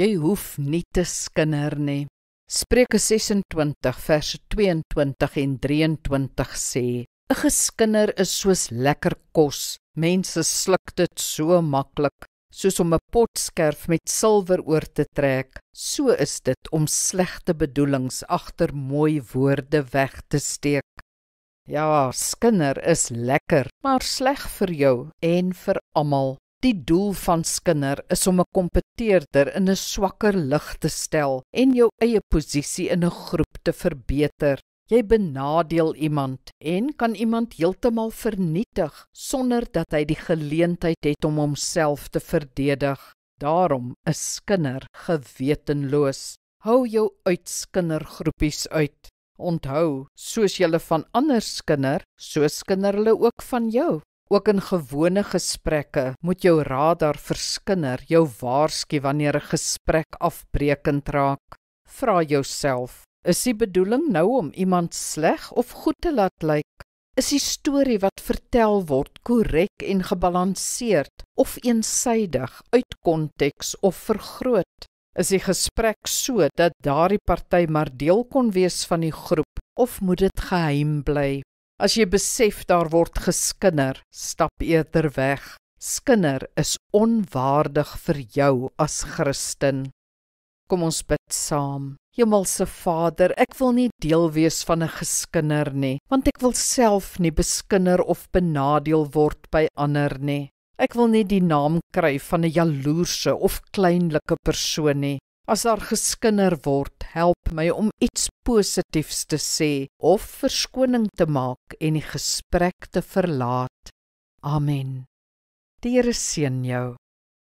Jy hoef nie te skinder nie. Spreuke 26 verse 22 en 23 sê, 'n geskinder is soos lekker kos, mense sluk dit so maklik, soos om 'n potskerf met silwer oor te trek, so is dit om slegte bedoelings agter mooi woorde weg te steek. Ja, skinder is lekker, maar sleg vir jou en vir almal. Die doel van skinder is om 'n kompeteerder in 'n swakker lig te stel en jou eie posisie in 'n groep te verbeter. Jy benadeel iemand en kan iemand heeltemal vernietig sonder dat hy die geleentheid het om homself te verdedig. Daarom is skinder gewetenloos. Hou jou uit skindergroepies uit. Onthou, soos julle van ander skinder, so skinder hulle ook van jou. Ook in gewone gesprekke moet jou radar vir skinder jou waarsku wanneer 'n gesprek afbreekend raak. Vra jouself, is die bedoeling nou om iemand sleg of goed te laat lyk? Is die storie wat vertel word korrek en gebalanseerd of eensaidig, uit konteks of vergroot? Is die gesprek so dat daardie party maar deel kon wees van die groep of moet dit geheim bly? As jy besef daar word geskinder, stap eerder weg. Skinder is onwaardig vir jou as Christen. Kom ons bid saam. Hemelse Vader, ek wil nie deel wees van 'n geskinder nie, want ek wil self nie beskinder of benadeel word by ander nie. Ek wil nie die naam kry van 'n jaloerse of kleinlike persoon nie. As daar geskinder word, help my om iets positiefs te sê of verskoning te maak en die gesprek te verlaat. Amen. Die Here seën jou.